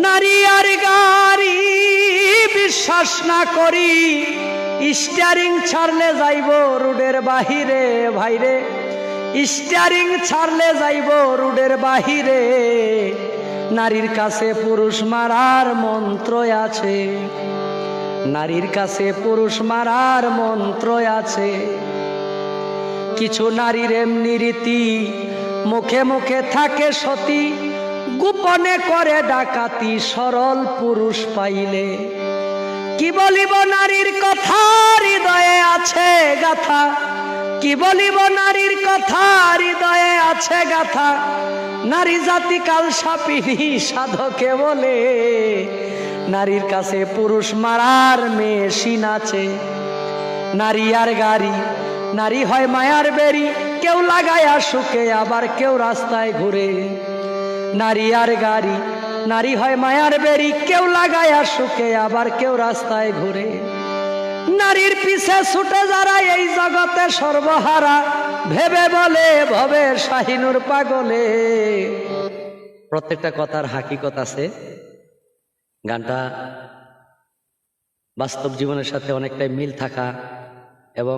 নারী আর গাড়ি বিশ্বাস না করি, স্টিয়ারিং ছাড়লে যাইব রোডের বাহিরে। ভাইরে স্টিয়ারিং ছাড়লে যাইব রোডের বাহিরে। নারীর কাছে পুরুষ মারার মন্ত্র আছে, নারীর কাছে পুরুষ মারার মন্ত্র আছে। কিছু নারীর এমনি রীতি, মুখে মুখে থাকে সতী, গোপনে করে ডাকাতি সরল পুরুষ পাইলে। কি বলিব নারীর কথা হৃদয়ে আছে গাথা, কি বলিব নারীর কথা হৃদয়ে আছে গাথা। নারী জাতি কাল সাপিনী সাধকে বলে, নারীর কাছে পুরুষ মারার মেশিন আছে। নারী আর গাড়ি, নারী হয় মায়ার বেরি, কেউ লাগায়া শুকে আবার কেউ রাস্তায় ঘুরে। নারী আর গাড়ি, নারী হয় মায়ার বেরি, কেউ লাগায়া শুকে আবার কেউ রাস্তায় ঘুরে। নারীর পিছে ছুটে যারা এই জগতে সর্বহারা, ভেবে বলে ভবের শাহিনুর পাগলে। প্রত্যেকটা কথার হাকিকত আছে। গানটা বাস্তব জীবনের সাথে অনেকটাই মিল থাকা এবং